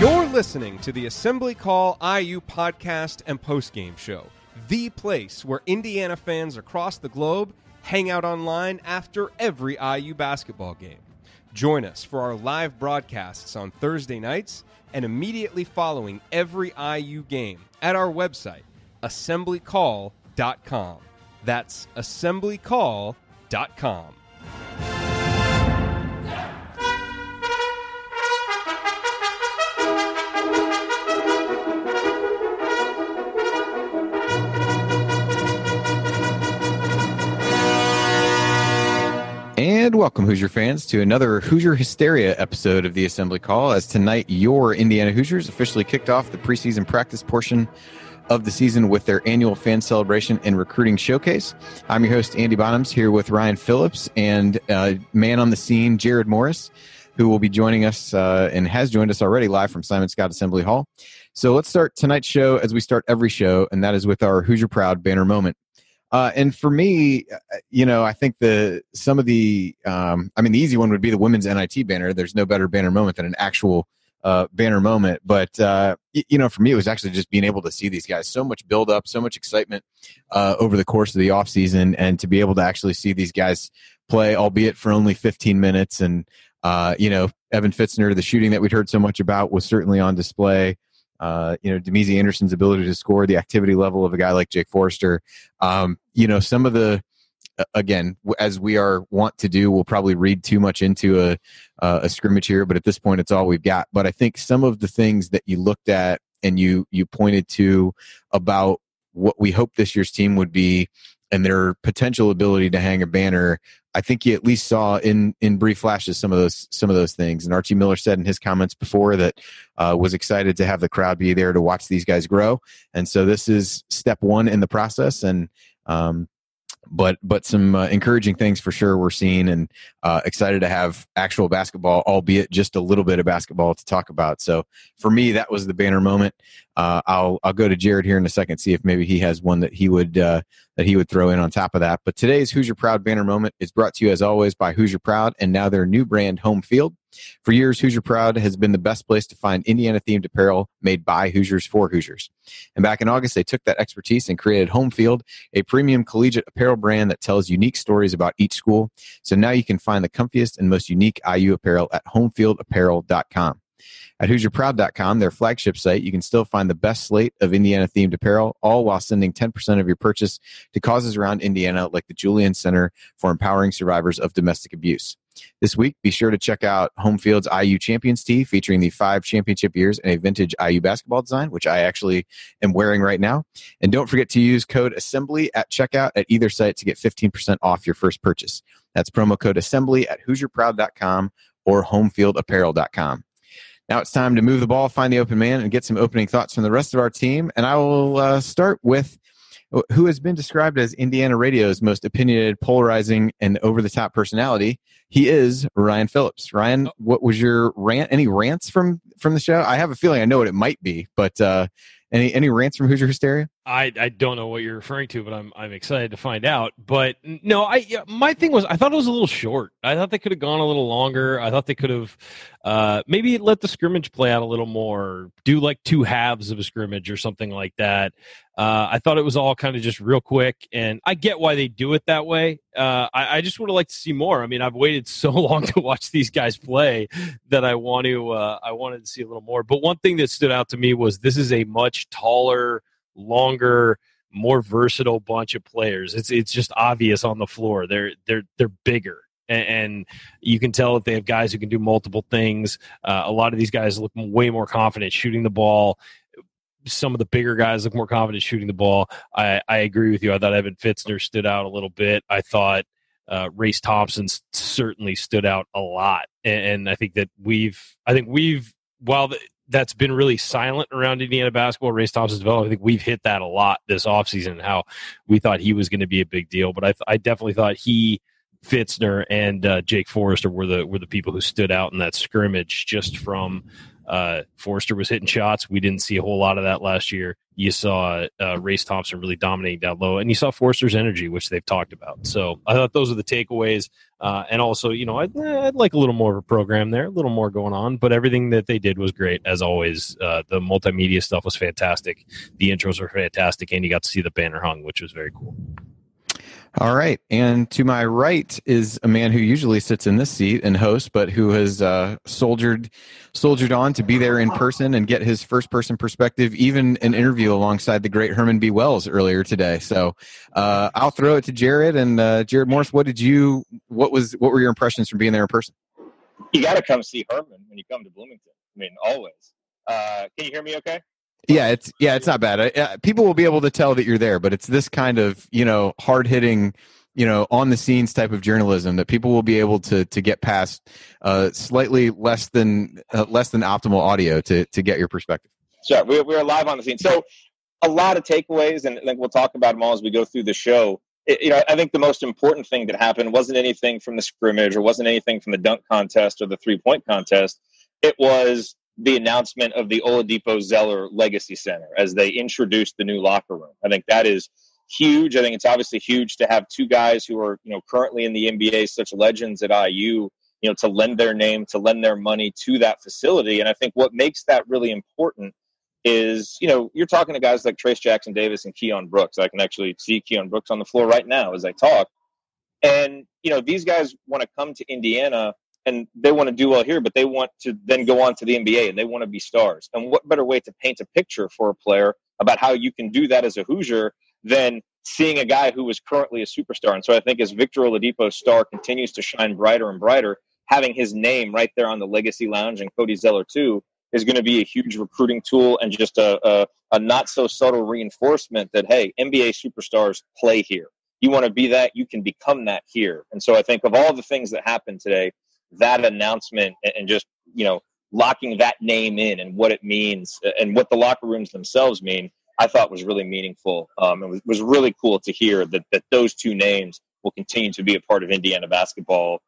You're listening to the Assembly Call IU podcast and postgame show, the place where Indiana fans across the globe hang out online after every IU basketball game. Join us for our live broadcasts on Thursday nights and immediately following every IU game at our website, assemblycall.com. That's assemblycall.com. And welcome, Hoosier fans, to another Hoosier Hysteria episode of the Assembly Call, as tonight your Indiana Hoosiers officially kicked off the preseason practice portion of the season with their annual fan celebration and recruiting showcase. I'm your host, Andy Bottoms, here with Ryan Phillips and man on the scene, Jerod Morris, who will be joining us and has joined us already live from Simon Scott Assembly Hall. So let's start tonight's show as we start every show, and that is with our Hoosier Proud banner moment. And for me, I think the easy one would be the women's NIT banner. There's no better banner moment than an actual banner moment. But, for me, it was actually just being able to see these guys. So much build up, so much excitement over the course of the offseason, and to be able to actually see these guys play, albeit for only 15 minutes. And, Evan Fitzner, the shooting that we'd heard so much about, was certainly on display. Demezy Anderson's ability to score, the activity level of a guy like Jake Forrester. Some of the, again, as we are wont to do, we'll probably read too much into a scrimmage here, but at this point, it's all we've got. But I think some of the things that you looked at and you pointed to about what we hope this year's team would be and their potential ability to hang a banner, I think you at least saw in brief flashes some of those things. And Archie Miller said in his comments before that was excited to have the crowd be there to watch these guys grow. And so this is step one in the process. And but some encouraging things for sure we're seeing, and excited to have actual basketball, albeit just a little bit of basketball to talk about. So for me, that was the banner moment. I'll go to Jerod here in a second, see if maybe he has one that he would throw in on top of that. But today's Hoosier Proud banner moment is brought to you as always by Hoosier Proud and now their new brand Home Field. For years, Hoosier Proud has been the best place to find Indiana-themed apparel made by Hoosiers for Hoosiers. And back in August, they took that expertise and created Home Field, a premium collegiate apparel brand that tells unique stories about each school. So now you can find the comfiest and most unique IU apparel at homefieldapparel.com. At HoosierProud.com, their flagship site, you can still find the best slate of Indiana-themed apparel, all while sending 10% of your purchase to causes around Indiana like the Julian Center for Empowering Survivors of Domestic Abuse. This week, be sure to check out Home Field's IU Champions Tee, featuring the 5 championship years and a vintage IU basketball design, which I actually am wearing right now. And don't forget to use code ASSEMBLY at checkout at either site to get 15% off your first purchase. That's promo code ASSEMBLY at HoosierProud.com or HomefieldApparel.com. Now it's time to move the ball, find the open man, and get some opening thoughts from the rest of our team. And I will start with who has been described as Indiana radio's most opinionated, polarizing, and over-the-top personality. He is Ryan Phillips. Ryan, what was your rant? Any rants from the show? I have a feeling I know what it might be, but any rants from Hoosier Hysteria? I don't know what you're referring to, but I'm excited to find out. But no, my thing was I thought it was a little short. I thought they could have gone a little longer. I thought they could have maybe let the scrimmage play out a little more, do like 2 halves of a scrimmage or something like that. I thought it was all kind of just real quick, and I get why they do it that way. I just would have liked to see more. I mean, I've waited so long to watch these guys play that I wanted to see a little more. But one thing that stood out to me was this is a much taller, longer, more versatile bunch of players. It's just obvious on the floor. They're bigger. And you can tell that they have guys who can do multiple things. A lot of these guys look way more confident shooting the ball. Some of the bigger guys look more confident shooting the ball. I agree with you. I thought Evan Fitzner stood out a little bit. I thought Race Thompson certainly stood out a lot. And I think that while that's been really silent around Indiana basketball, Race Thompson's development, I think we've hit that a lot this offseason, how we thought he was going to be a big deal. But I definitely thought Fitzner and Jake Forrester were the people who stood out in that scrimmage, just from Forster was hitting shots. We didn't see a whole lot of that last year. You saw Race Thompson really dominating down low, and you saw Forster's energy, which they've talked about. So I thought those are the takeaways. And also, I'd like a little more of a program there, a little more going on, but everything that they did was great, as always. The multimedia stuff was fantastic. The intros were fantastic, and you got to see the banner hung, which was very cool. All right. And to my right is a man who usually sits in this seat and hosts, but who has soldiered on to be there in person and get his first-person perspective, even an interview alongside the great Herman B. Wells earlier today. So I'll throw it to Jerod. And Jerod Morris, what were your impressions from being there in person? You got to come see Herman when you come to Bloomington. I mean, always. Can you hear me okay? Yeah, it's not bad. People will be able to tell that you're there, but it's this kind of, hard hitting, on the scenes type of journalism that people will be able to get past slightly less than optimal audio to get your perspective. Sure. We're live on the scene. So a lot of takeaways, and I think we'll talk about them all as we go through the show. I think the most important thing that happened wasn't anything from the scrimmage or wasn't anything from the dunk contest or the 3-point contest. It was the announcement of the Oladipo Zeller Legacy Center as they introduced the new locker room. I think that is huge. I think it's obviously huge to have two guys who are, currently in the NBA, such legends at IU, to lend their name, to lend their money to that facility. And I think what makes that really important is, you're talking to guys like Trace Jackson Davis and Keon Brooks. I can actually see Keon Brooks on the floor right now as I talk. And, these guys want to come to Indiana and they want to do well here, but they want to then go on to the NBA and they want to be stars. And what better way to paint a picture for a player about how you can do that as a Hoosier than seeing a guy who is currently a superstar? And so I think as Victor Oladipo's star continues to shine brighter and brighter, having his name right there on the Legacy Lounge and Cody Zeller too is going to be a huge recruiting tool and just a not so subtle reinforcement that, hey, NBA superstars play here. You want to be that, you can become that here. And so I think of all the things that happened today, that announcement and just, locking that name in and what it means and what the locker rooms themselves mean, I thought was really meaningful. It was really cool to hear that those two names will continue to be a part of Indiana basketball,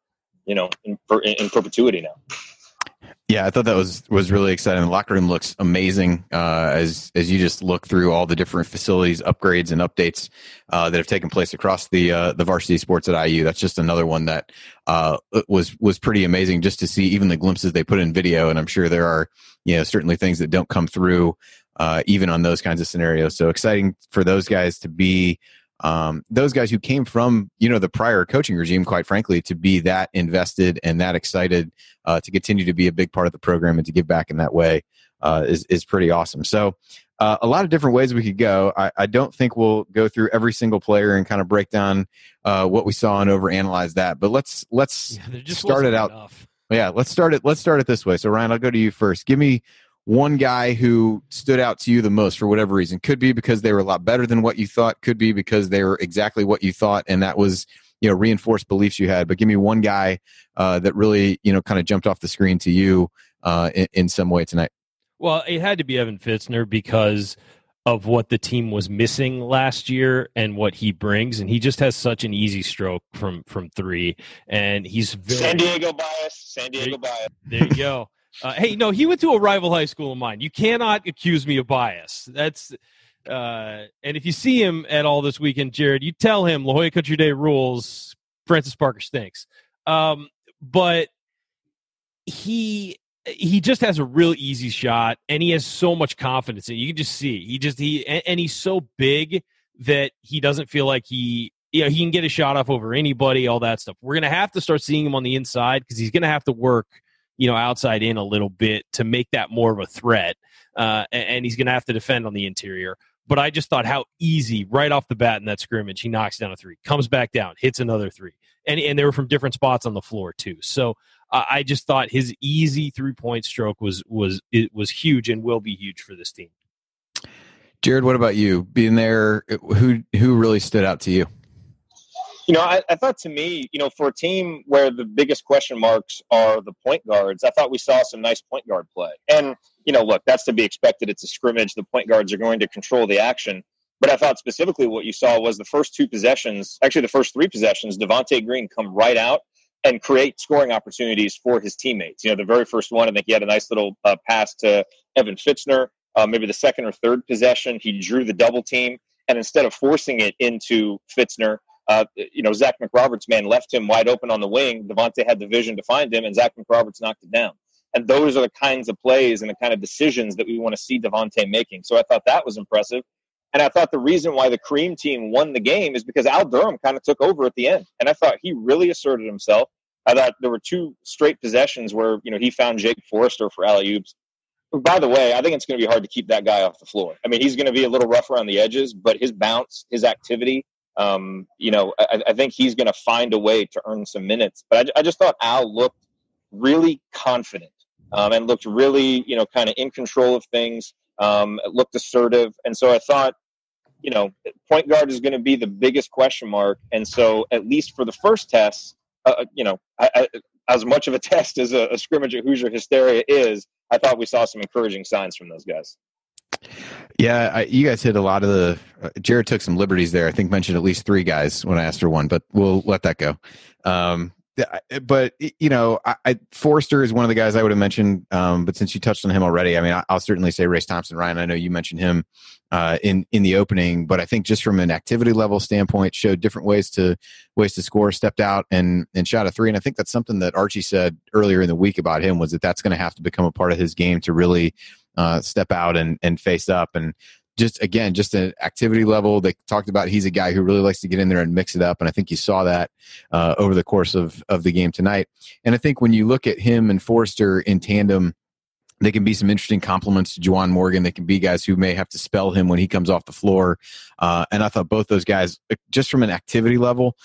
in perpetuity now. Yeah, I thought that was really exciting. The locker room looks amazing as you just look through all the different facilities, upgrades, and updates that have taken place across the varsity sports at IU. That's just another one that was pretty amazing just to see even the glimpses they put in video. And I'm sure there are certainly things that don't come through even on those kinds of scenarios. So exciting for those guys to be. Those guys who came from, the prior coaching regime, quite frankly, to be that invested and that excited to continue to be a big part of the program and to give back in that way is pretty awesome. So a lot of different ways we could go. I don't think we'll go through every single player and kind of break down what we saw and overanalyze that. But let's start it out. Enough. Yeah, let's start it this way. So Ryan, I'll go to you first. Give me one guy who stood out to you the most for whatever reason. Could be because they were a lot better than what you thought. Could be because they were exactly what you thought, and that was reinforced beliefs you had. But give me one guy that really kind of jumped off the screen to you in some way tonight. Well, it had to be Evan Fitzner because of what the team was missing last year and what he brings, and he just has such an easy stroke from three, and he's San Diego bias. There you go. Hey, no, he went to a rival high school of mine. You cannot accuse me of bias. That's and if you see him at all this weekend, Jerod, you tell him La Jolla Country Day rules. Francis Parker stinks. But he just has a real easy shot, and he has so much confidence in it. You can just see and he's so big that he doesn't feel like he can get a shot off over anybody. All that stuff. We're gonna have to start seeing him on the inside because he's gonna have to work outside in a little bit to make that more of a threat. And he's going to have to defend on the interior. But I just thought how easy, right off the bat in that scrimmage, he knocks down a three, comes back down, hits another three. And they were from different spots on the floor, too. So I just thought his easy three-point stroke was huge and will be huge for this team. Jerod, what about you? Being there, who really stood out to you? I thought to me, for a team where the biggest question marks are the point guards, I thought we saw some nice point guard play. And, look, that's to be expected. It's a scrimmage. The point guards are going to control the action. But I thought specifically what you saw was the first three possessions, Devontae Green come right out and create scoring opportunities for his teammates. The very first one, I think he had a nice little pass to Evan Fitzner. Maybe the second or third possession, he drew the double team, and instead of forcing it into Fitzner, Zach McRoberts' man left him wide open on the wing. Devontae had the vision to find him, and Zach McRoberts knocked it down. And those are the kinds of plays and the kind of decisions that we want to see Devontae making. So I thought that was impressive. And I thought the reason why the Cream team won the game is because Al Durham kind of took over at the end. And I thought he really asserted himself. I thought there were 2 straight possessions where, he found Jake Forrester for alley-oops. By the way, I think it's going to be hard to keep that guy off the floor. I mean, he's going to be a little rough around the edges, but his bounce, his activity, I think he's going to find a way to earn some minutes. But I just thought Al looked really confident and looked really, kind of in control of things, looked assertive. And so I thought, point guard is going to be the biggest question mark. And so at least for the first test, as much of a test as a scrimmage at Hoosier Hysteria is, I thought we saw some encouraging signs from those guys. Yeah, you guys hit a lot of the Jerod took some liberties there. I think mentioned at least 3 guys when I asked for one, but we'll let that go. But Forrester is one of the guys I would have mentioned. But since you touched on him already, I mean, I'll certainly say Race Thompson. Ryan, I know you mentioned him in the opening, but I think just from an activity level standpoint, showed different ways to score, stepped out and shot a 3. And I think that's something that Archie said earlier in the week about him, was that's going to have to become a part of his game to really step out and face up. And just an activity level. They talked about he's a guy who really likes to get in there and mix it up. And I think you saw that over the course of the game tonight. And I think when you look at him and Forrester in tandem, they can be some interesting compliments to Juwan Morgan. They can be guys who may have to spell him when he comes off the floor. And I thought both those guys, just from an activity level,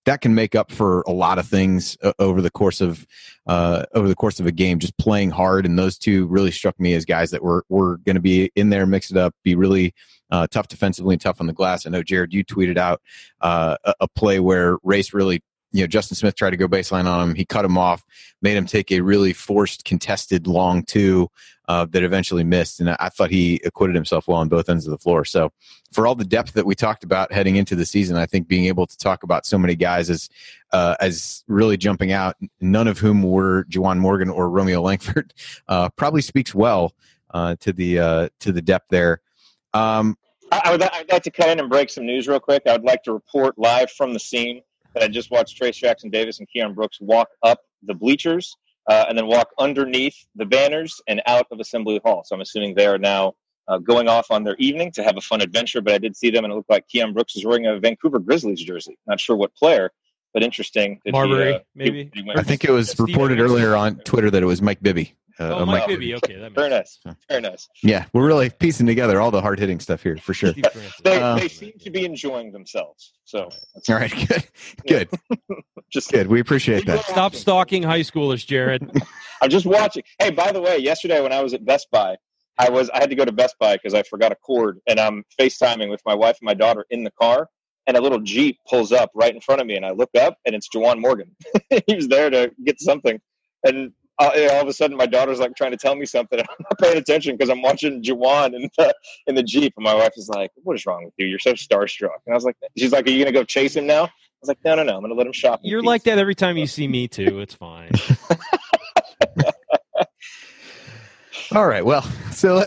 that can make up for a lot of things over the course of a game, just playing hard. And those 2 really struck me as guys that were going to be in there, mix it up, be really tough defensively and tough on the glass. I know, Jerod, you tweeted out a play where Race really, Justin Smith tried to go baseline on him. He cut him off, made him take a really forced, contested long 2 that eventually missed. And I thought he acquitted himself well on both ends of the floor. So for all the depth that we talked about heading into the season, I think being able to talk about so many guys as really jumping out, none of whom were Juwan Morgan or Romeo Langford, probably speaks well to the depth there. I'd like to cut in and break some news real quick. I would like to report live from the scene that I just watched Trace Jackson Davis and Keon Brooks walk up the bleachers and then walk underneath the banners and out of Assembly Hall. So I'm assuming they are now going off on their evening to have a fun adventure. But I did see them, and it looked like Keon Brooks is wearing a Vancouver Grizzlies jersey. Not sure what player, but interesting. Marbury, maybe? I think it was reported earlier on Twitter that it was Mike Bibby. Mike Bibby. Okay, that makes sense. Very nice. Yeah, we're really piecing together all the hard-hitting stuff here, for sure. They seem to be enjoying themselves. So all right, good. Just good. We appreciate that. Stop stalking high schoolers, Jerod. I'm just watching. Hey, by the way, yesterday when I was at Best Buy, I had to go to Best Buy because I forgot a cord, and I'm FaceTiming with my wife and my daughter in the car, and a little Jeep pulls up right in front of me, and I look up, and it's Juwan Morgan. He was there to get something, and all of a sudden my daughter's like trying to tell me something. I'm not paying attention because I'm watching Juwan in the Jeep, and my wife is like, "What is wrong with you? You're so starstruck." And I was like, "She's like, are you gonna go chase him now?" I was like, "No, I'm gonna let him shop." You're like that every time you see me too. It's fine. All right. Well, so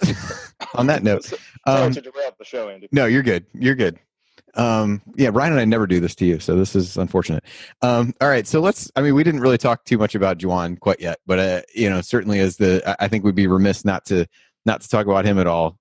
on that note, sorry to derail the show, Andy. No, you're good. Yeah, Ryan and I never do this to you, so this is unfortunate. All right, so we didn't really talk too much about Juwan quite yet, but certainly I think we'd be remiss not to talk about him at all.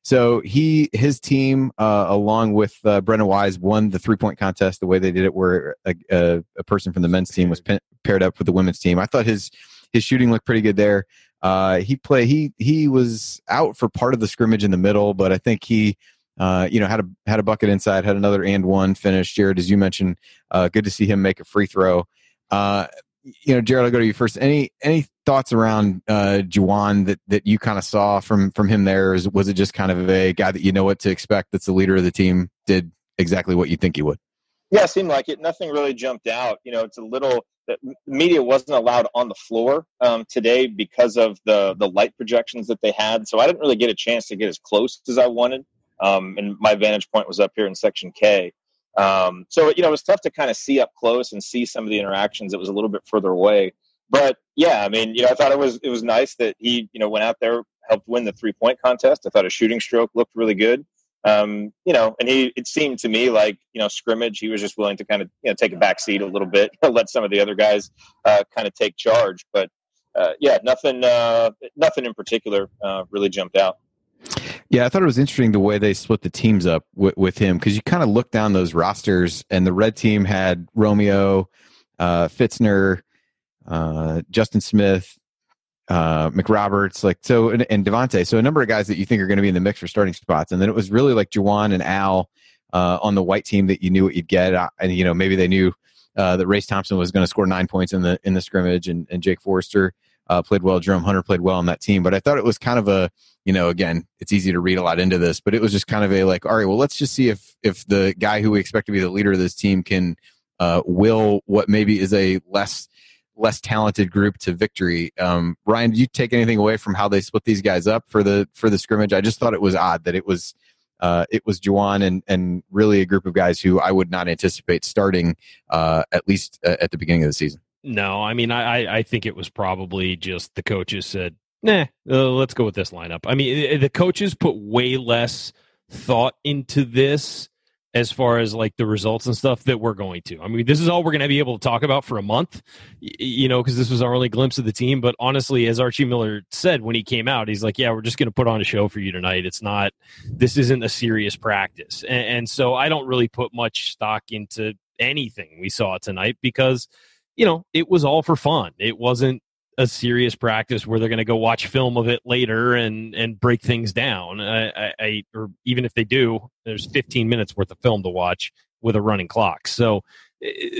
So his team, along with Brennan Wise, won the 3-point contest the way they did it, where a person from the men's team was paired up with the women's team. I thought his shooting looked pretty good there. He was out for part of the scrimmage in the middle, but I think he had a bucket inside, had another and one finish. Jerod, as you mentioned, good to see him make a free throw. Jerod, I'll go to you first. Any thoughts around Juwan that you kind of saw from him there? Was it just kind of a guy that you know what to expect, that's the leader of the team, did exactly what you think he would? Yeah, it seemed like it. Nothing really jumped out. It's a little – the media wasn't allowed on the floor today because of the light projections that they had. So I didn't really get a chance to get as close as I wanted. And my vantage point was up here in Section K. So, it was tough to kind of see up close and see some of the interactions. It was a little bit further away. But, yeah, I mean, I thought it was nice that he, went out there, helped win the 3-point contest. I thought his shooting stroke looked really good. And it seemed to me like, scrimmage, he was just willing to kind of, take a back seat a little bit, let some of the other guys kind of take charge. But, nothing in particular really jumped out. Yeah, I thought it was interesting the way they split the teams up with him, because you kind of look down those rosters, and the red team had Romeo, Fitzner, Justin Smith, McRoberts, and Devontae. So a number of guys that you think are going to be in the mix for starting spots. And then it was really like Juwan and Al on the white team that you knew what you'd get. And, maybe they knew that Race Thompson was going to score 9 points in the scrimmage, and Jake Forrester played well. Jerome Hunter played well on that team. But I thought it was kind of a, again, it's easy to read a lot into this, but it was just kind of a like, all right, well, let's just see if the guy who we expect to be the leader of this team can will what maybe is a less talented group to victory. Ryan, did you take anything away from how they split these guys up for the scrimmage? I just thought it was odd that it was Juwan and really a group of guys who I would not anticipate starting at least at the beginning of the season. No, I mean, I think it was probably just the coaches said, nah, let's go with this lineup. I mean, the coaches put way less thought into this as far as like the results and stuff that we're going to. I mean, this is all we're going to be able to talk about for a month, because this was our only glimpse of the team. But honestly, as Archie Miller said when he came out, he's like, yeah, we're just going to put on a show for you tonight. This isn't a serious practice. And so I don't really put much stock into anything we saw tonight because, it was all for fun. It wasn't a serious practice where they're going to go watch film of it later and break things down. Or even if they do, there's 15 minutes worth of film to watch with a running clock. So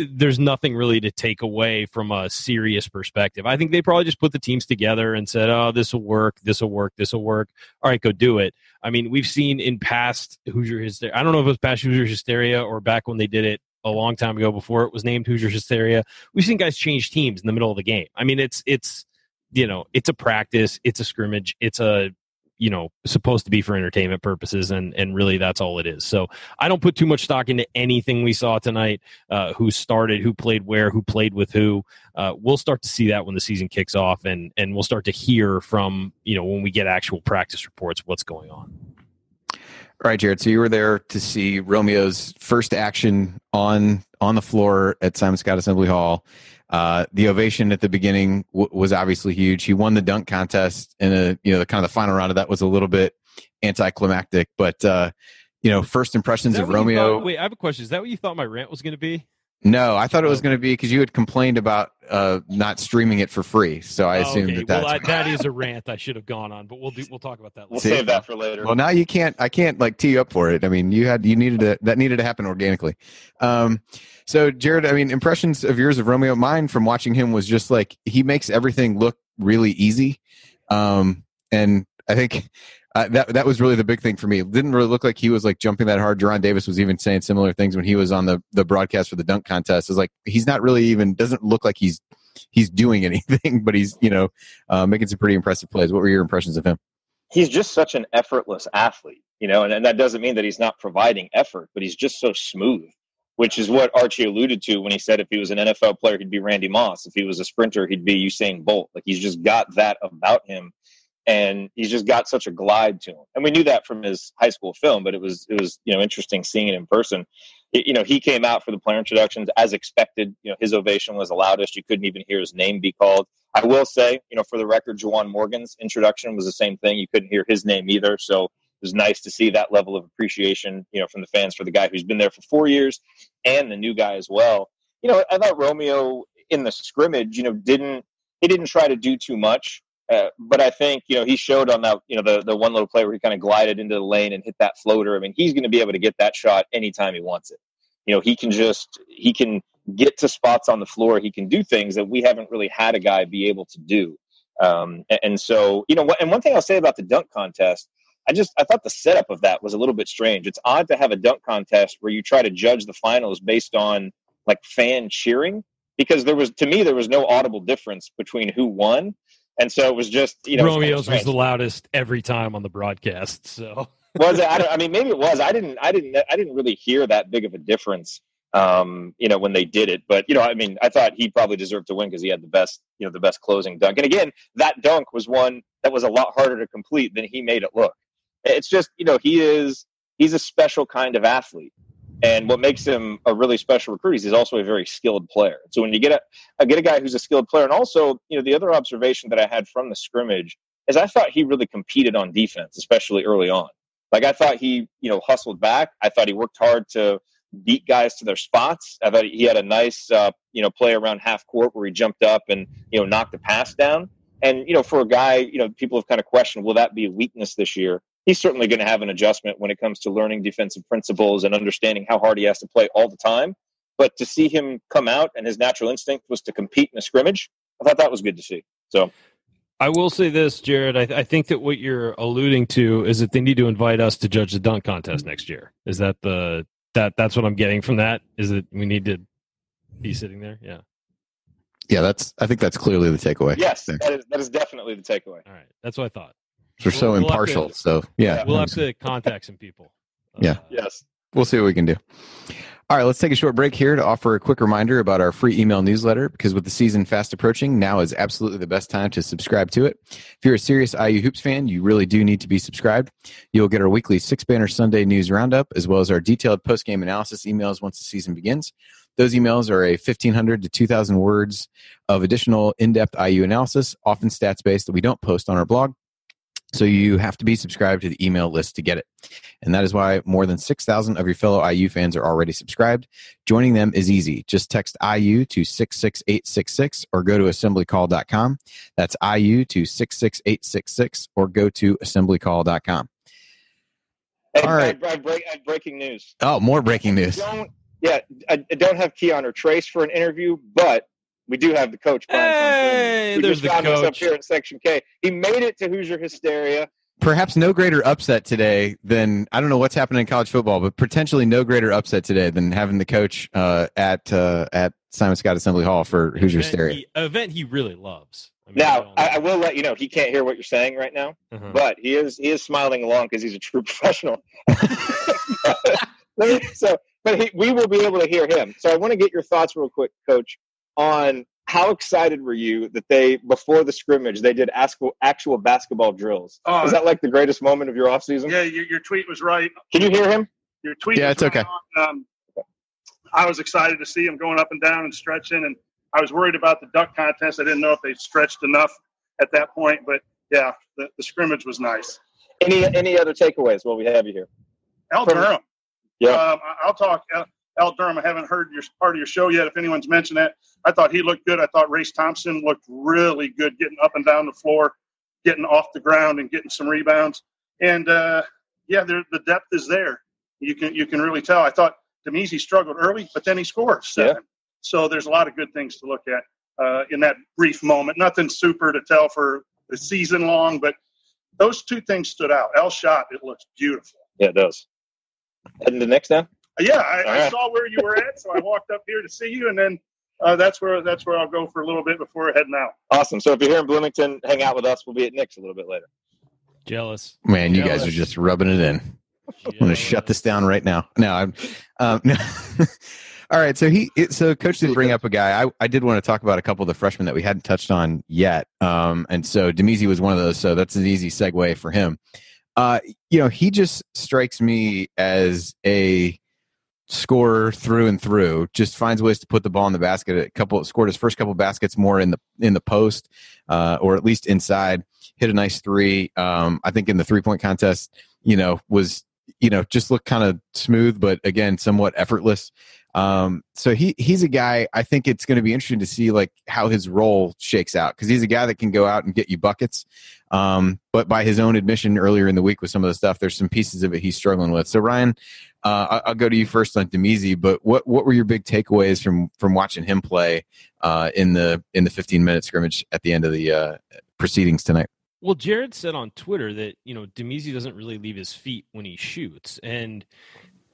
there's nothing really to take away from a serious perspective. I think they probably just put the teams together and said, oh, this will work. This will work. This will work. All right, go do it. I mean, we've seen in past Hoosier Hysteria. I don't know if it was past Hoosier Hysteria or back when they did it a long time ago before it was named Hoosier Hysteria. We've seen guys change teams in the middle of the game. I mean, it's a practice, it's a scrimmage, it's supposed to be for entertainment purposes, and really that's all it is. So I don't put too much stock into anything we saw tonight, who started, who played where, who played with who. We'll start to see that when the season kicks off, and we'll start to hear from, when we get actual practice reports, what's going on. All right, Jerod. So you were there to see Romeo's first action on the floor at Simon Scott Assembly Hall. The ovation at the beginning was obviously huge. He won the dunk contest, and the kind of the final round of that was a little bit anticlimactic. But first impressions of Romeo. Wait, I have a question. Is that what you thought my rant was going to be? No, I thought it was going to be because you had complained about not streaming it for free. So I assumed that is a rant I should have gone on, but we'll talk about that later. We'll save that for later. Well, now I can't like tee you up for it. I mean, that needed to happen organically. So Jerod, I mean, impressions of yours of Romeo, mine from watching him was just like, he makes everything look really easy. And I think that was really the big thing for me. It didn't really look like he was like jumping that hard. Jerron Davis was even saying similar things when he was on the broadcast for the dunk contest. It's like, he's not really doesn't look like he's doing anything, but he's, making some pretty impressive plays. What were your impressions of him? He's just such an effortless athlete, and that doesn't mean that he's not providing effort, but he's just so smooth, which is what Archie alluded to when he said if he was an NFL player, he'd be Randy Moss. If he was a sprinter, he'd be Usain Bolt. Like, he's just got that about him. And he's just got such a glide to him. And we knew that from his high school film, but it was interesting seeing it in person. He came out for the player introductions as expected. His ovation was the loudest. You couldn't even hear his name be called. I will say, for the record, Juwan Morgan's introduction was the same thing. You couldn't hear his name either. So it was nice to see that level of appreciation, from the fans for the guy who's been there for 4 years and the new guy as well. I thought Romeo in the scrimmage, didn't try to do too much. But I think, he showed on that, the one little play where he kind of glided into the lane and hit that floater. I mean, he's going to be able to get that shot anytime he wants it. He can get to spots on the floor. He can do things that we haven't really had a guy be able to do. And so, and one thing I'll say about the dunk contest, I thought the setup of that was a little bit strange. It's odd to have a dunk contest where you try to judge the finals based on like fan cheering, because there was no audible difference between who won. And so it was just, Romeo's was the loudest every time on the broadcast. So Was it? I mean, maybe it was. I didn't really hear that big of a difference, when they did it. But I mean, I thought he probably deserved to win because he had the best closing dunk. And again, that dunk was one that was a lot harder to complete than he made it look. It's just, he's a special kind of athlete. And what makes him a really special recruit is he's also a very skilled player. So when you get a guy who's a skilled player, and also, the other observation that I had from the scrimmage is I thought he really competed on defense, especially early on. Like I thought he, hustled back. I thought he worked hard to beat guys to their spots. I thought he had a nice, play around half court where he jumped up and, knocked a pass down. And, for a guy, people have kind of questioned, will that be a weakness this year? He's certainly going to have an adjustment when it comes to learning defensive principles and understanding how hard he has to play all the time. But to see him come out and his natural instinct was to compete in a scrimmage, I thought that was good to see. So I will say this, Jerod. I think that what you're alluding to is that they need to invite us to judge the dunk contest next year. Is that that's what I'm getting from that? Is that we need to be sitting there? Yeah. Yeah, I think that's clearly the takeaway. Yes, that is definitely the takeaway. All right, that's what I thought. We're so impartial, so yeah. We'll have to contact some people. Yeah. Yes. We'll see what we can do. All right, let's take a short break here to offer a quick reminder about our free email newsletter, because with the season fast approaching, now is absolutely the best time to subscribe to it. If you're a serious IU Hoops fan, you really do need to be subscribed. You'll get our weekly 6-banner Sunday news roundup, as well as our detailed post-game analysis emails once the season begins. Those emails are a 1,500 to 2,000 words of additional in-depth IU analysis, often stats-based, that we don't post on our blog. So you have to be subscribed to the email list to get it. And that is why more than 6,000 of your fellow IU fans are already subscribed. Joining them is easy. Just text IU to 66866 or go to assemblycall.com. That's IU to 66866 or go to assemblycall.com. Hey, all right. I have breaking news. Oh, more breaking news. I don't have Keon or Trace for an interview, but we do have the coach. Hey, there's the coach up here in Section K. He made it to Hoosier Hysteria. Perhaps no greater upset today than, I don't know what's happening in college football, but potentially no greater upset today than having the coach at Simon Scott Assembly Hall for Hoosier Hysteria. Event he really loves. I will let you know, he can't hear what you're saying right now, but he is smiling along because he's a true professional. We will be able to hear him. So I want to get your thoughts real quick, Coach, on how excited were you that before the scrimmage, they did actual basketball drills? Is that like the greatest moment of your offseason? Yeah, your tweet was right. Can you hear him? Your tweet yeah, was it's okay. I was excited to see him going up and down and stretching, and I was worried about the dunk contest. I didn't know if they stretched enough at that point, but yeah, the scrimmage was nice. Any other takeaways while we have you here? Durham. Yeah. I'll talk. Al Durham, I haven't heard part of your show yet, if anyone's mentioned that. I thought he looked good. I thought Race Thompson looked really good getting up and down the floor, getting off the ground and getting some rebounds. And, the depth is there. You can really tell. I thought Demezi struggled early, but then he scored 7. Yeah. So there's a lot of good things to look at in that brief moment. Nothing super to tell for the season long, but those two things stood out. Al shot, it looks beautiful. Yeah, it does. Heading to next now? Yeah, I saw where you were at, so I walked up here to see you, and then that's where I'll go for a little bit before heading out. Awesome. So if you're here in Bloomington, hang out with us. We'll be at Nick's a little bit later. Jealous. Man, you guys are just rubbing it in. I'm going to shut this down right now. No. All right. So Coach did bring up a guy. I did want to talk about a couple of the freshmen that we hadn't touched on yet. And so Demezi was one of those. So that's an easy segue for him. He just strikes me as a scorer through and through. Just finds ways to put the ball in the basket. Scored his first couple baskets more in the post, or at least inside. Hit a nice 3. I think in the 3-point contest, was just looked kind of smooth, but again, somewhat effortless. So he's a guy, I think it's going to be interesting to see like how his role shakes out, because he's a guy that can go out and get you buckets. But by his own admission earlier in the week with some of the stuff, there's some pieces of it he's struggling with. So Ryan, I'll go to you first on Demezi, but what were your big takeaways from watching him play in the 15-minute scrimmage at the end of the proceedings tonight? Well, Jerod said on Twitter that, Demezi doesn't really leave his feet when he shoots, and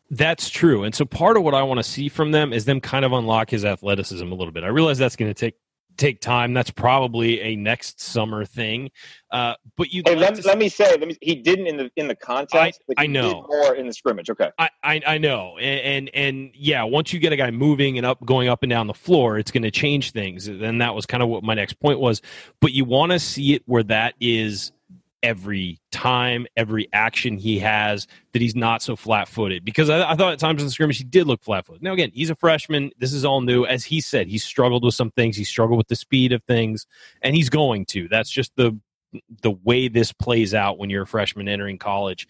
that's true. And so part of what I want to see from them is them kind of unlock his athleticism a little bit. I realize that's going to take take time. That's probably a next summer thing. But you let me say he didn't in the contest, but he I know did more in the scrimmage. Okay. I know. And yeah, once you get a guy moving and going up and down the floor, it's going to change things. And that was kind of what my next point was. But you want to see it where that is every time, every action he has, that he's not so flat-footed. Because I thought at times in the scrimmage he did look flat-footed. Now, again, he's a freshman. This is all new. As he said, he struggled with some things. He struggled with the speed of things, and he's going to. That's just the way this plays out when you're a freshman entering college.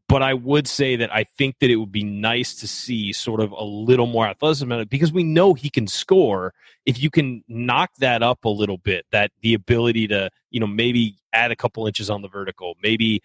But I would say that I think that it would be nice to see sort of a little more athleticism in it, because we know he can score. If you can knock that up a little bit, that the ability to, maybe add a couple inches on the vertical, maybe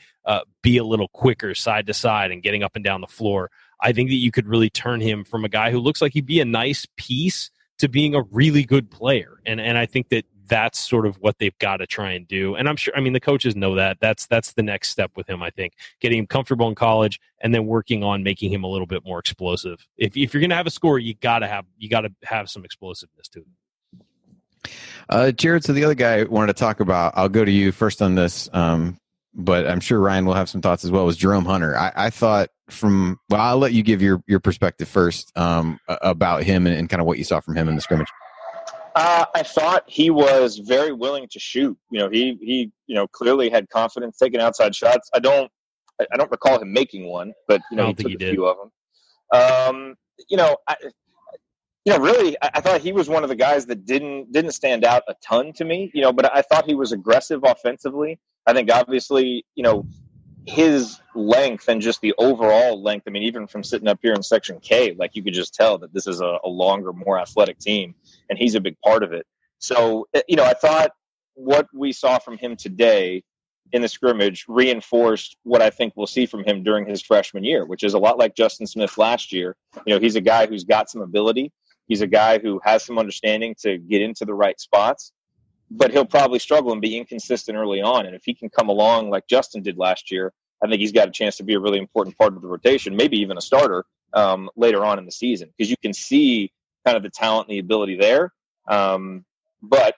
be a little quicker side to side and getting up and down the floor, I think that you could really turn him from a guy who looks like he'd be a nice piece to being a really good player. And I think that that's sort of what they've got to try and do. And I'm sure, the coaches know that. That's the next step with him, I think. Getting him comfortable in college and then working on making him a little bit more explosive. If you're going to have a score, you got to have some explosiveness to it. Jerod, so the other guy I wanted to talk about, I'll go to you first on this, but I'm sure Ryan will have some thoughts as well, was Jerome Hunter. I thought I'll let you give your perspective first about him and kind of what you saw from him in the scrimmage. I thought he was very willing to shoot. He clearly had confidence taking outside shots. I don't recall him making one, but he took a few of them. Really, I thought he was one of the guys that didn't stand out a ton to me. But I thought he was aggressive offensively. I think obviously, his length and just the overall length. Even from sitting up here in Section K, you could just tell that this is a longer, more athletic team, and he's a big part of it. So, I thought what we saw from him today in the scrimmage reinforced what I think we'll see from him during his freshman year, which is a lot like Justin Smith last year. He's a guy who's got some ability. He's a guy who has some understanding to get into the right spots, but he'll probably struggle and be inconsistent early on. And if he can come along like Justin did last year, I think he's got a chance to be a really important part of the rotation, maybe even a starter later on in the season, because you can see kind of the talent and the ability there. But,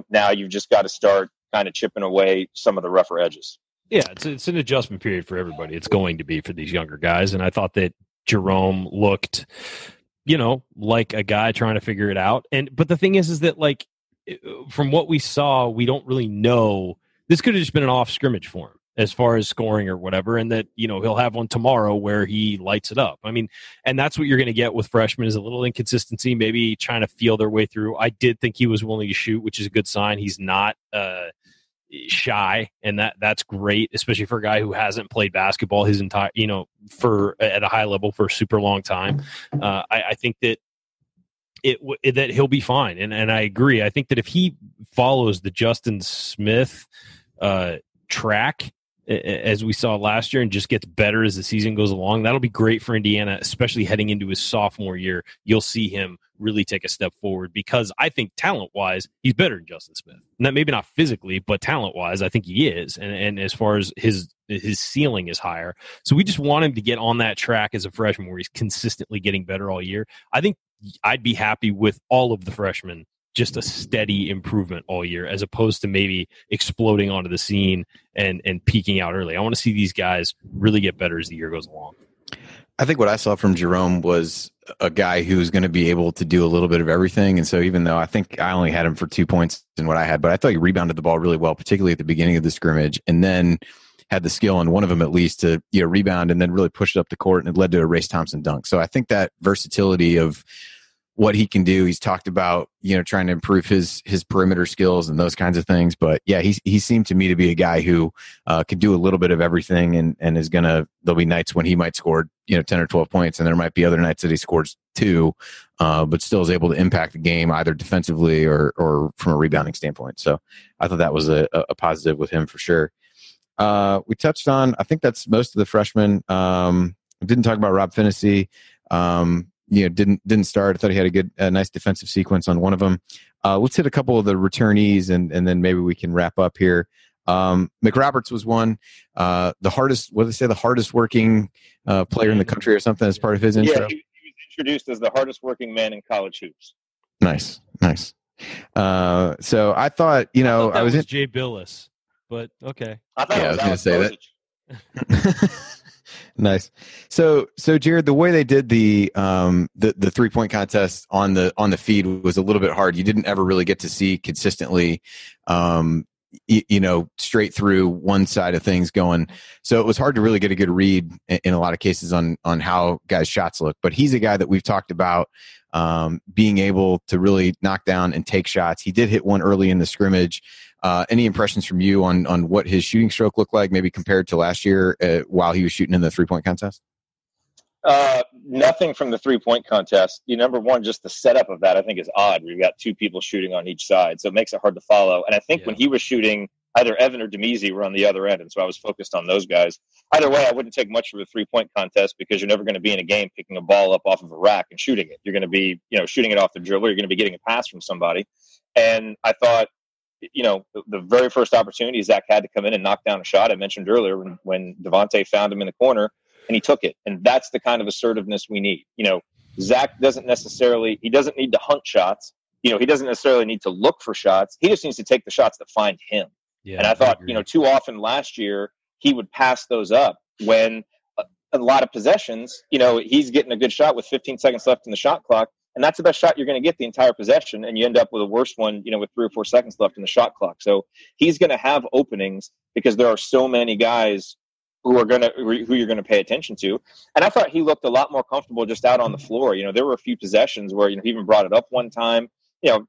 now you've just got to start kind of chipping away some of the rougher edges. Yeah, it's an adjustment period for everybody. It's going to be for these younger guys. And I thought that Jerome looked, like a guy trying to figure it out. But the thing is that, from what we saw, we don't really know. This could have just been an off scrimmage for him as far as scoring or whatever, and that, he'll have one tomorrow where he lights it up. And that's what you're going to get with freshmen, is a little inconsistency, maybe trying to feel their way through. I did think he was willing to shoot, which is a good sign. He's not shy, and that's great, especially for a guy who hasn't played basketball his entire, at a high level for a super long time. I think that that he'll be fine. And I agree. I think that if he follows the Justin Smith track, as we saw last year, and just gets better as the season goes along, that'll be great for Indiana, especially heading into his sophomore year. You'll see him really take a step forward, because I think talent-wise, he's better than Justin Smith. And that maybe not physically, but talent-wise, I think he is. And as far as his ceiling is higher. So we just want him to get on that track as a freshman where he's consistently getting better all year. I think I'd be happy with all of the freshmen, just a steady improvement all year, as opposed to maybe exploding onto the scene and peaking out early. I want to see these guys really get better as the year goes along. I think what I saw from Jerome was a guy who's going to be able to do a little bit of everything. And so even though I think I only had him for 2 points in what I had, but I thought he rebounded the ball really well, particularly at the beginning of the scrimmage, and then had the skill on one of them at least to rebound and then really push it up the court, and it led to a Race Thompson dunk. So I think that versatility of what he can do. He's talked about, trying to improve his perimeter skills and those kinds of things. But yeah, he seemed to me to be a guy who could do a little bit of everything, and is there'll be nights when he might score, 10 or 12 points. And there might be other nights that he scores 2, but still is able to impact the game either defensively or from a rebounding standpoint. So I thought that was a positive with him for sure. We touched on, I think that's most of the freshmen. Didn't talk about Rob Finney. Didn't start. I thought he had a nice defensive sequence on one of them. Let's hit a couple of the returnees, and then maybe we can wrap up here. McRoberts was one, the hardest working player in the country or something as part of his intro. Yeah, he was introduced as the hardest working man in college hoops. Nice. So I thought, I was in Jay Billis, but okay. I thought Yeah, it I was was gonna Alex say Bozich. that. Nice. So Jerod, the way they did the 3-point contest on the feed was a little bit hard. You didn't ever really get to see consistently, straight through one side of things going. So it was hard to really get a good read in a lot of cases on how guys' shots look. But he's a guy that we've talked about being able to really knock down and take shots. He did hit one early in the scrimmage. Any impressions from you on what his shooting stroke looked like, maybe compared to last year while he was shooting in the 3-point contest? Nothing from the 3-point contest. Number one, just the setup of that I think is odd. We've got two people shooting on each side, so it makes it hard to follow. And I think when he was shooting, either Evan or Demezi were on the other end, and so I was focused on those guys. Either way, I wouldn't take much of a 3-point contest because you're never going to be in a game picking a ball up off of a rack and shooting it. You're going to be, shooting it off the dribble. You're going to be getting a pass from somebody. And I thought, the very first opportunity Zach had to come in and knock down a shot. I mentioned earlier when Devontae found him in the corner and he took it. And that's the kind of assertiveness we need. Zach doesn't need to hunt shots. He doesn't necessarily need to look for shots. He just needs to take the shots that find him. Yeah, and I thought, too often last year he would pass those up when a lot of possessions, he's getting a good shot with 15 seconds left in the shot clock. And that's the best shot you're going to get the entire possession. And you end up with a worse one, with 3 or 4 seconds left in the shot clock. So he's going to have openings because there are so many guys who you're going to pay attention to. And I thought he looked a lot more comfortable just out on the floor. There were a few possessions where, he even brought it up one time, I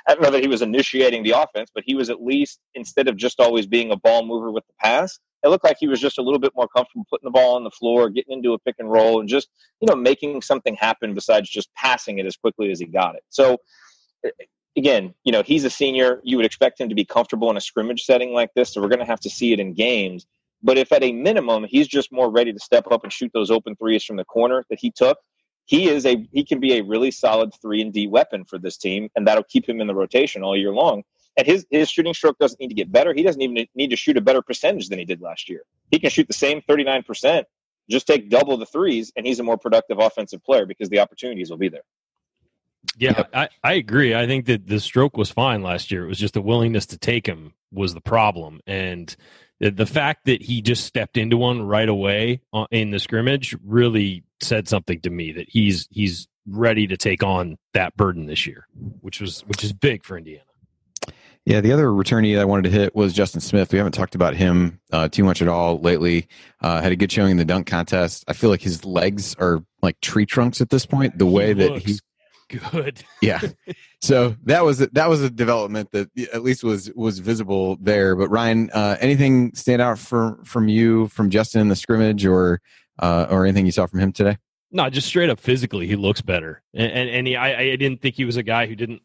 don't know that he was initiating the offense, but he was at least, instead of just always being a ball mover with the pass, it looked like he was just a little bit more comfortable putting the ball on the floor, getting into a pick and roll, and just, making something happen besides just passing it as quickly as he got it. So, again, he's a senior. You would expect him to be comfortable in a scrimmage setting like this, so we're going to have to see it in games. But if at a minimum he's just more ready to step up and shoot those open threes from the corner that he took, he can be a really solid 3-and-D weapon for this team, and that'll keep him in the rotation all year long. And his shooting stroke doesn't need to get better. He doesn't even need to shoot a better percentage than he did last year. He can shoot the same 39%, just take double the threes, and he's a more productive offensive player because the opportunities will be there. Yeah, I agree. I think that the stroke was fine last year. It was just the willingness to take him was the problem. And the fact that he just stepped into one right away in the scrimmage really said something to me, that he's ready to take on that burden this year, which is big for Indiana. Yeah, the other returnee I wanted to hit was Justin Smith. We haven't talked about him too much at all lately. Had a good showing in the dunk contest. I feel like his legs are like tree trunks at this point. The way that he's good. Yeah. So that was a development that at least was visible there. But Ryan, anything stand out from you, from Justin in the scrimmage, or anything you saw from him today? No, just straight up physically, he looks better. And I didn't think he was a guy who didn't,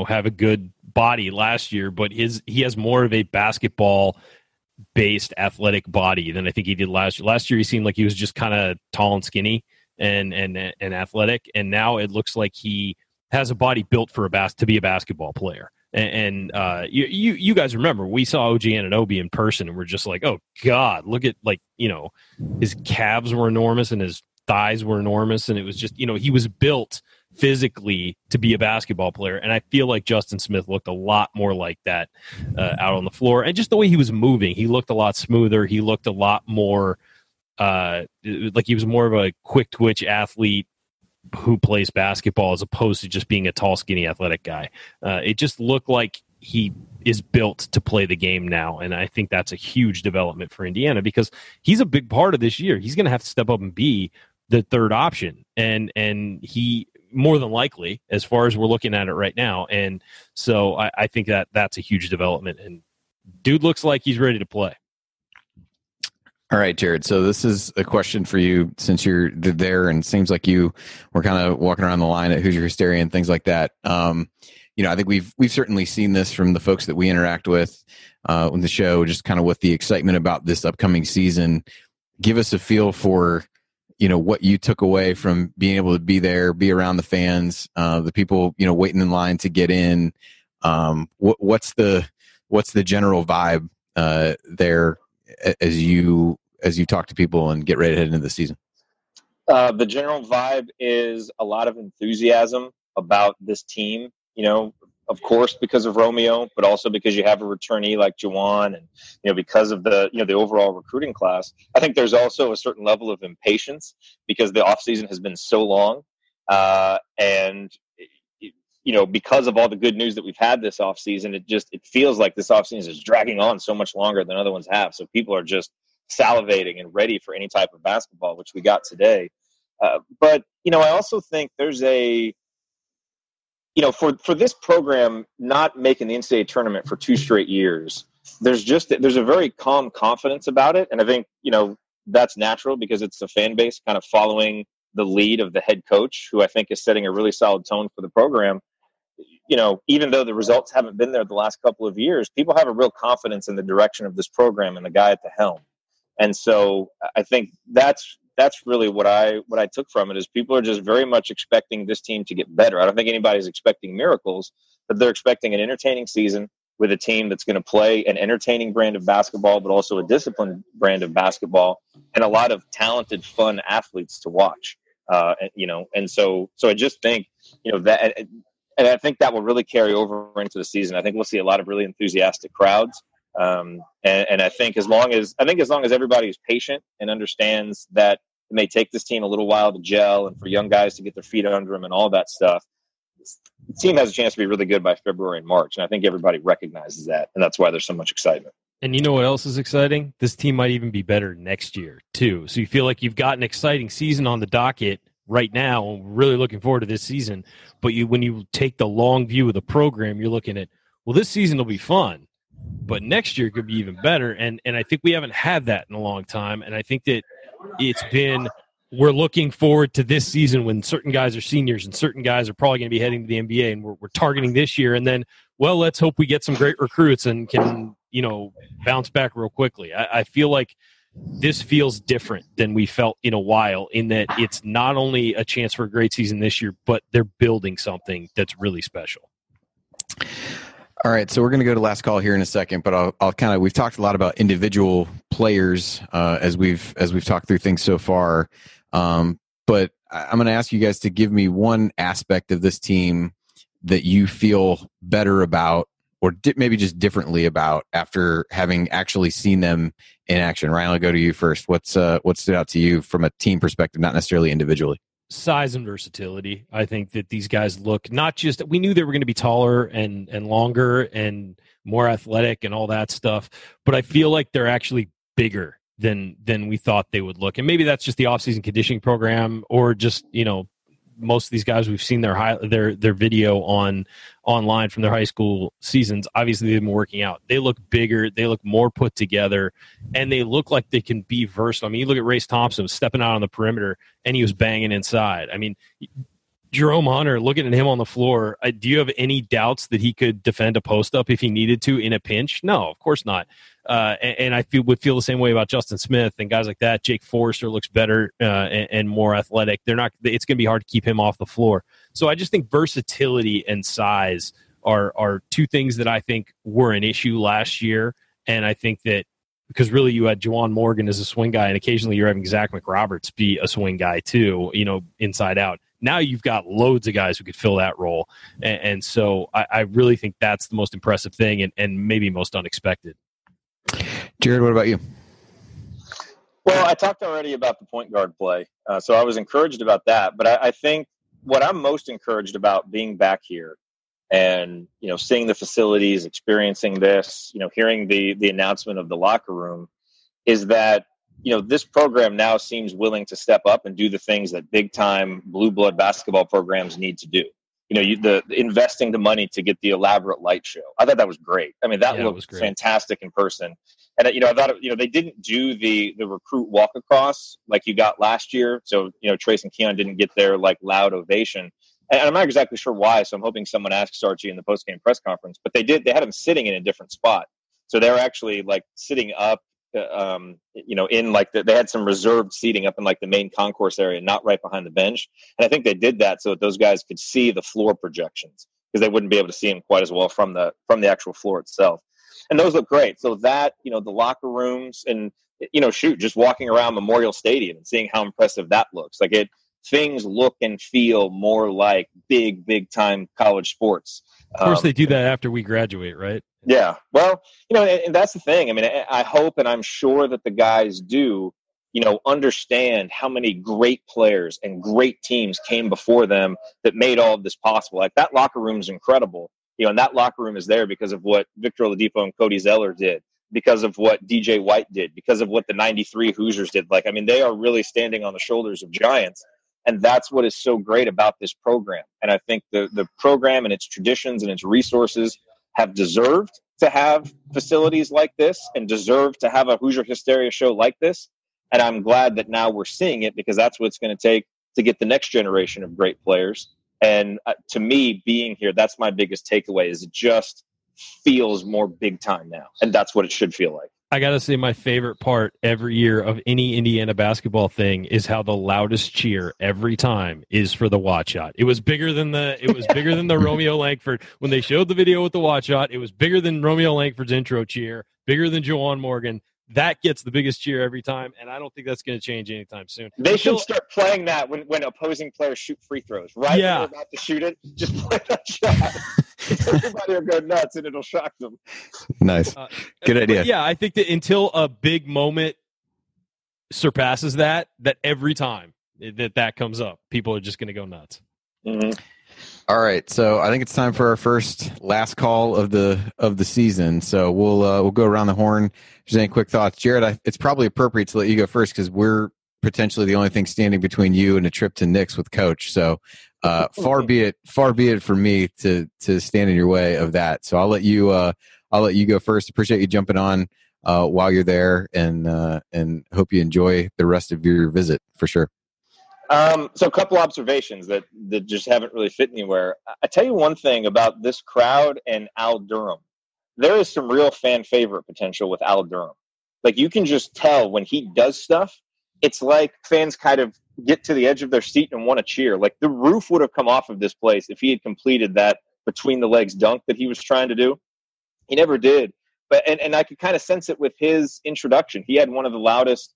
have a good body last year, but he has more of a basketball-based athletic body than I think he did last year. Last year, he seemed like he was just kind of tall and skinny and athletic, and now it looks like he has a body built for to be a basketball player. And you guys remember, we saw OG Anunoby in person, and we're just like, oh God, look at, his calves were enormous and his thighs were enormous, and it was just, he was built physically to be a basketball player. And I feel like Justin Smith looked a lot more like that out on the floor, and just the way he was moving, he looked a lot smoother. He looked a lot more like he was more of a quick twitch athlete who plays basketball as opposed to just being a tall, skinny, athletic guy. It just looked like he is built to play the game now, and I think that's a huge development for Indiana because he's a big part of this year. He's going to have to step up and be the third option, and he more than likely, as far as we're looking at it right now. And so I think that's a huge development, and dude looks like he's ready to play. All right, Jerod. So this is a question for you, since you're there, and it seems like you were kind of walking around the line at Hoosier Hysteria and things like that. I think we've certainly seen this from the folks that we interact with on the show, just kind of with the excitement about this upcoming season. Give us a feel for, what you took away from being able to be there, be around the fans, the people, waiting in line to get in. What's the general vibe there as you talk to people and get ready to head into the season? The general vibe is a lot of enthusiasm about this team of course, because of Romeo, but also because you have a returnee like Juwan, and because of the overall recruiting class. I think there's also a certain level of impatience because the offseason has been so long, and because of all the good news that we've had this offseason, it feels like this offseason is dragging on so much longer than other ones have. So people are just salivating and ready for any type of basketball, which we got today. But I also think there's for this program not making the NCAA tournament for 2 straight years, there's a very calm confidence about it. And I think, that's natural because it's the fan base kind of following the lead of the head coach, who I think is setting a really solid tone for the program. Even though the results haven't been there the last couple of years, people have a real confidence in the direction of this program and the guy at the helm. And so I think that's really what I took from it, is people are just very much expecting this team to get better. I don't think anybody's expecting miracles, but they're expecting an entertaining season with a team that's going to play an entertaining brand of basketball, but also a disciplined brand of basketball, and a lot of talented, fun athletes to watch. And so I just think, that, and I think that will really carry over into the season. I think we'll see a lot of really enthusiastic crowds. And I think as long as everybody is patient and understands that it may take this team a little while to gel and for young guys to get their feet under them and all that stuff, the team has a chance to be really good by February and March. And I think everybody recognizes that. And that's why there's so much excitement. And you know what else is exciting? This team might even be better next year, too. So you feel like you've got an exciting season on the docket right now. And really looking forward to this season. But when you take the long view of the program, you're looking at, well, this season will be fun, but next year could be even better. And I think we haven't had that in a long time. And I think that we're looking forward to this season when certain guys are seniors and certain guys are probably going to be heading to the NBA, and we're targeting this year. And then, well, let's hope we get some great recruits and can, bounce back real quickly. I feel like this feels different than we felt in a while, in that it's not only a chance for a great season this year, but they're building something that's really special. All right, so we're going to go to last call here in a second, but we've talked a lot about individual players as we've talked through things so far. But I'm going to ask you guys to give me one aspect of this team that you feel better about, or maybe just differently about, after having actually seen them in action. Ryan, I'll go to you first. What stood out to you from a team perspective, not necessarily individually? Size and versatility. I think that these guys look, not just, we knew they were going to be taller and longer and more athletic and all that stuff, but I feel like they're actually bigger than we thought they would look. And maybe that's just the offseason conditioning program, or just, most of these guys, we've seen their video online from their high school seasons. Obviously, they've been working out. They look bigger. They look more put together, and they look like they can be versatile. I mean, you look at Race Thompson stepping out on the perimeter, and he was banging inside. I mean, Jerome Hunter, looking at him on the floor, do you have any doubts that he could defend a post-up if he needed to in a pinch? No, of course not. And I would feel the same way about Justin Smith and guys like that. Jake Forrester looks better and more athletic. It's going to be hard to keep him off the floor. So I just think versatility and size are two things that I think were an issue last year. And I think that because really you had Juwan Morgan as a swing guy, and occasionally you're having Zach McRoberts be a swing guy too, inside out. Now you've got loads of guys who could fill that role. And so I really think that's the most impressive thing and maybe most unexpected. Jerod, what about you? Well, I talked already about the point guard play, so I was encouraged about that. But I think what I'm most encouraged about being back here and, seeing the facilities, experiencing this, hearing the announcement of the locker room, is that, this program now seems willing to step up and do the things that big-time blue blood basketball programs need to do. The investing the money to get the elaborate light show. I thought that was great. I mean, that looked fantastic in person. And, I thought, they didn't do the recruit walk across like you got last year. So, Trace and Keon didn't get their loud ovation. And I'm not exactly sure why. So I'm hoping someone asks Archie in the post-game press conference, but they had him sitting in a different spot. So they were actually sitting up, in they had some reserved seating up in the main concourse area, not right behind the bench. And I think they did that so that those guys could see the floor projections, because they wouldn't be able to see them quite as well from the actual floor itself. And those look great. So that, the locker rooms and, just walking around Memorial Stadium and seeing how impressive that looks. things look and feel more like big time college sports. Of course, they do that after we graduate, right? Yeah. Well, and that's the thing. I mean, I hope and I'm sure that the guys do, understand how many great players and great teams came before them that made all of this possible. Like, that locker room is incredible. And that locker room is there because of what Victor Oladipo and Cody Zeller did, because of what DJ White did, because of what the 93 Hoosiers did. Like, I mean, they are really standing on the shoulders of giants. And that's what is so great about this program. And I think the program and its traditions and its resources have deserved to have facilities like this and deserve to have a Hoosier Hysteria show like this. And I'm glad that now we're seeing it, because that's what it's going to take to get the next generation of great players. And to me, being here, that's my biggest takeaway, is it just feels more big time now. And that's what it should feel like. I got to say, my favorite part every year of any Indiana basketball thing is how the loudest cheer every time is for the watch shot. It was bigger than the Romeo Langford. When they showed the video with the watch shot, it was bigger than Romeo Langford's intro cheer, bigger than Juwan Morgan. That gets the biggest cheer every time, and I don't think that's going to change anytime soon. They should start playing that when opposing players shoot free throws, right? Yeah. When they're about to shoot it, just play that shot. Everybody will go nuts, and it'll shock them. Nice. Good idea. Yeah, I think that until a big moment surpasses that every time that comes up, people are just going to go nuts. Mm-hmm. All right, so I think it's time for our last call of the season. So we'll go around the horn. If there's any quick thoughts, Jerod, it's probably appropriate to let you go first, because we're potentially the only thing standing between you and a trip to Knicks with Coach. So far be it for me to stand in your way of that. So I'll let you go first. Appreciate you jumping on while you're there, and hope you enjoy the rest of your visit for sure. So a couple observations that just haven't really fit anywhere. I tell you one thing about this crowd and Al Durham. There is some real fan favorite potential with Al Durham. Like, you can just tell when he does stuff, it's like fans kind of get to the edge of their seat and want to cheer. Like, the roof would have come off of this place if he had completed that between the legs dunk that he was trying to do. He never did. But and I could kind of sense it with his introduction. He had one of the loudest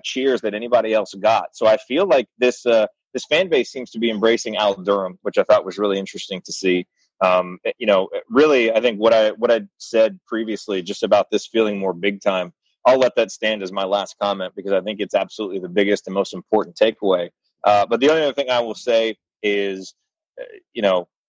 cheers that anybody else got. So I feel like this fan base seems to be embracing Al Durham, which I thought was really interesting to see. Really, I think what I said previously just about this feeling more big time, I'll let that stand as my last comment, because I think it's absolutely the biggest and most important takeaway. But the only other thing I will say is,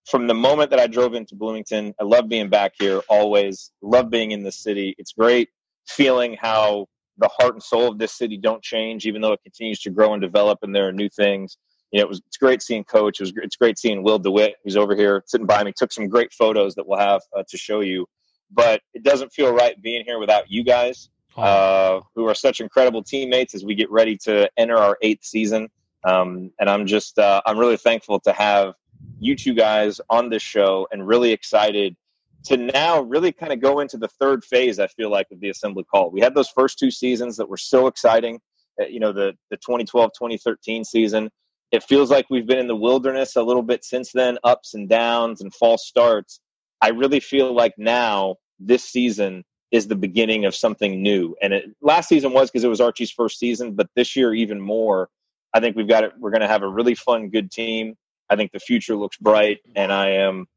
from the moment that I drove into Bloomington, I love being back here, always love being in the city. It's great feeling how the heart and soul of this city don't change, even though it continues to grow and develop, and there are new things. It's great seeing Coach. It's great seeing Will DeWitt, who's over here sitting by me. Took some great photos that we'll have to show you. But it doesn't feel right being here without you guys, who are such incredible teammates as we get ready to enter our 8th season. And I'm just I'm really thankful to have you two guys on this show, and really excited to now really kind of go into the third phase, I feel like, of the Assembly Call. We had those first 2 seasons that were so exciting, the 2012-2013 season. It feels like we've been in the wilderness a little bit since then, ups and downs and false starts. I really feel like now this season is the beginning of something new. And last season was because it was Archie's first season, but this year even more. I think we're going to have a really fun, good team. I think the future looks bright, and I am,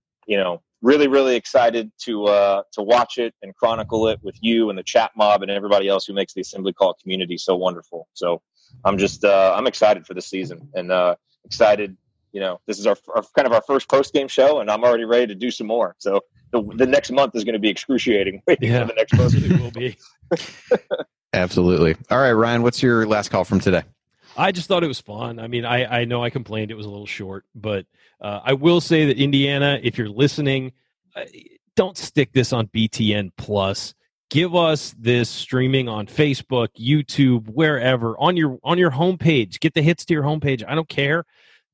really, really excited to watch it and chronicle it with you and the chat mob and everybody else who makes the Assembly Call community so wonderful. So I'm just I'm excited for the season, and excited. This is our kind of our first post-game show, and I'm already ready to do some more. So the next month is going to be excruciating. Waiting for the next post game will be. Absolutely. All right, Ryan, what's your last call from today? I just thought it was fun. I mean, I know I complained it was a little short, but I will say that Indiana, if you're listening, don't stick this on BTN Plus. Give us this streaming on Facebook, YouTube, wherever, on your homepage. Get the hits to your homepage. I don't care.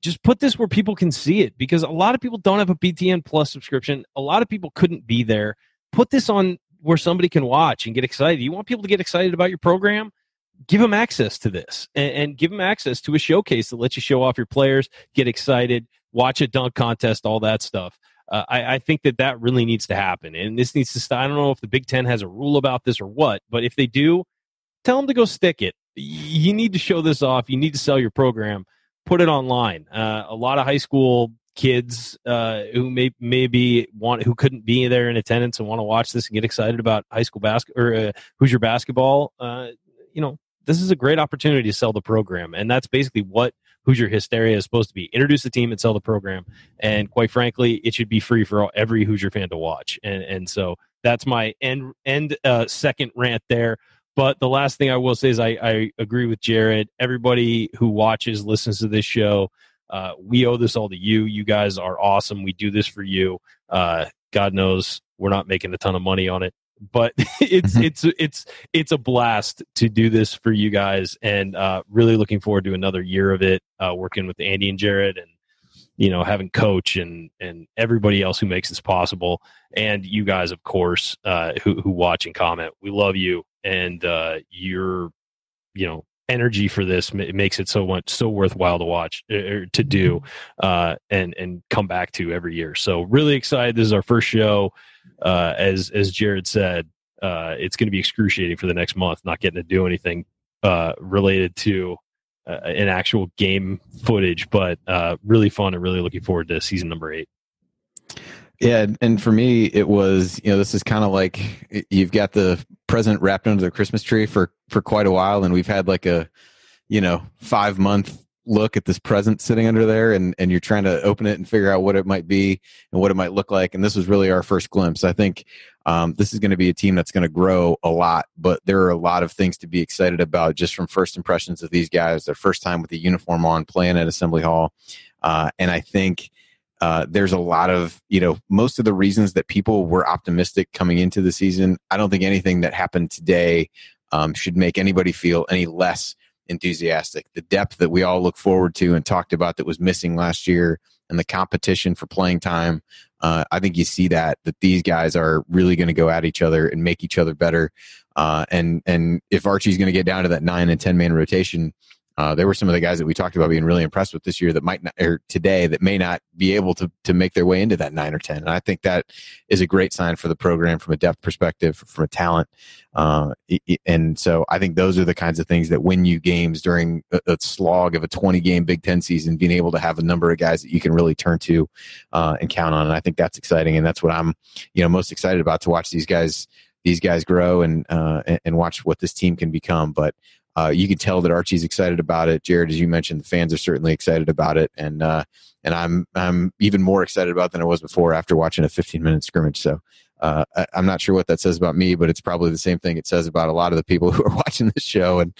Just put this where people can see it, because a lot of people don't have a BTN Plus subscription. A lot of people couldn't be there. Put this on where somebody can watch and get excited. You want people to get excited about your program? Give them access to this, and give them access to a showcase that lets you show off your players, get excited, watch a dunk contest, all that stuff. I think that really needs to happen, and this needs to start. I don't know if the Big Ten has a rule about this or what, but if they do, tell them to go stick it. You need to show this off. You need to sell your program. put it online. A lot of high school kids who who couldn't be there in attendance and want to watch this and get excited about high school basketball or Hoosier basketball. This is a great opportunity to sell the program, and that's basically what Hoosier Hysteria is supposed to be: introduce the team and sell the program. And quite frankly, it should be free for every Hoosier fan to watch. And so that's my end second rant there. But the last thing I will say is I agree with Jerod. Everybody who watches, listens to this show, we owe this all to you. You guys are awesome. We do this for you. God knows we're not making a ton of money on it, but it's a blast to do this for you guys, and really looking forward to another year of it, working with Andy and Jerod, and having Coach and everybody else who makes this possible, and you guys, of course, who watch and comment. We love you, and your energy for this makes it so worthwhile to watch or to do, and come back to every year. So really excited. This is our first show. As Jerod said, it's going to be excruciating for the next month, not getting to do anything related to an actual game footage, but really fun, and really looking forward to season number 8. Yeah, and for me, it was, this is kind of like you've got the present wrapped under the Christmas tree for quite a while, and we've had like a 5-month look at this present sitting under there, and you're trying to open it and figure out what it might be and what it might look like. And this was really our first glimpse. I think this is going to be a team that's going to grow a lot, but there are a lot of things to be excited about just from first impressions of these guys, their first time with the uniform on, playing at Assembly Hall. And I think there's a lot of, most of the reasons that people were optimistic coming into the season. I don't think anything that happened today should make anybody feel any less enthusiastic. The depth that we all look forward to and talked about that was missing last year, and the competition for playing time, I think you see that these guys are really going to go at each other and make each other better. And if Archie's going to get down to that 9 and 10 man rotation, there were some of the guys that we talked about being really impressed with this year that might not, or today, that may not be able to make their way into that 9 or 10. And I think that is a great sign for the program from a depth perspective, from a talent. And so I think those are the kinds of things that win you games during a slog of a 20-game Big Ten season, being able to have a number of guys that you can really turn to and count on. And I think that's exciting. And that's what I'm, most excited about, to watch these guys grow and watch what this team can become. But you can tell that Archie's excited about it. Jerod, as you mentioned, the fans are certainly excited about it, and I'm even more excited about it than I was before after watching a 15-minute scrimmage. So I'm not sure what that says about me, but it's probably the same thing it says about a lot of the people who are watching this show and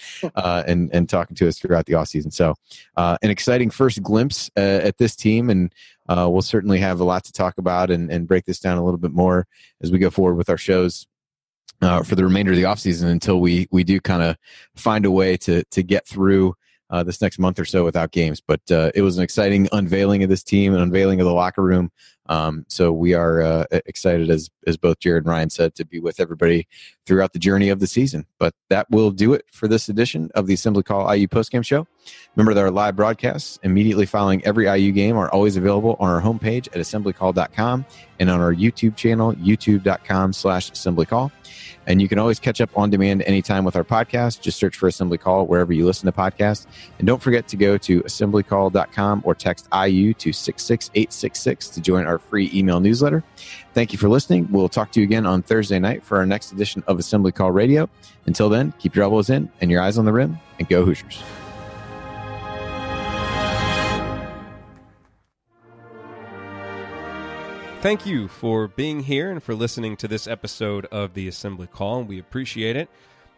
talking to us throughout the offseason. So an exciting first glimpse at this team, and we'll certainly have a lot to talk about and break this down a little bit more as we go forward with our shows for the remainder of the offseason, until we do kind of find a way to get through this next month or so without games. But it was an exciting unveiling of this team, an unveiling of the locker room. So we are excited, as both Jerod and Ryan said, to be with everybody throughout the journey of the season. But that will do it for this edition of the Assembly Call IU postgame show. Remember that our live broadcasts immediately following every IU game are always available on our homepage at assemblycall.com and on our YouTube channel, youtube.com/assemblycall. And you can always catch up on demand anytime with our podcast. Just search for Assembly Call wherever you listen to podcasts. And don't forget to go to assemblycall.com or text IU to 66866 to join our free email newsletter. Thank you for listening. We'll talk to you again on Thursday night for our next edition of Assembly Call Radio. Until then, keep your elbows in and your eyes on the rim, and go Hoosiers. Thank you for being here and for listening to this episode of the Assembly Call. We appreciate it.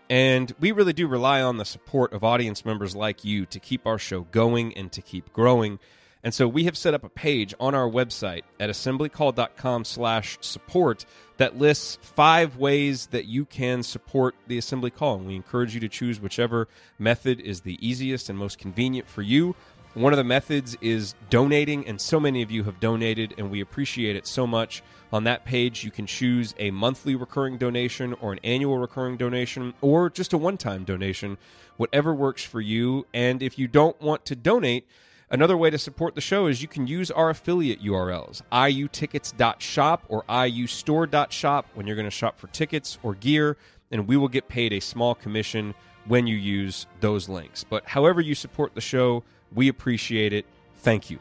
And we really do rely on the support of audience members like you to keep our show going and to keep growing. And so we have set up a page on our website at assemblycall.com/support that lists 5 ways that you can support the Assembly Call. And we encourage you to choose whichever method is the easiest and most convenient for you. One of the methods is donating, and so many of you have donated, and we appreciate it so much. On that page, you can choose a monthly recurring donation or an annual recurring donation or just a one-time donation, whatever works for you. And if you don't want to donate, another way to support the show is you can use our affiliate URLs, iutickets.shop or iustore.shop, when you're going to shop for tickets or gear, and we will get paid a small commission when you use those links. But however you support the show, we appreciate it. Thank you.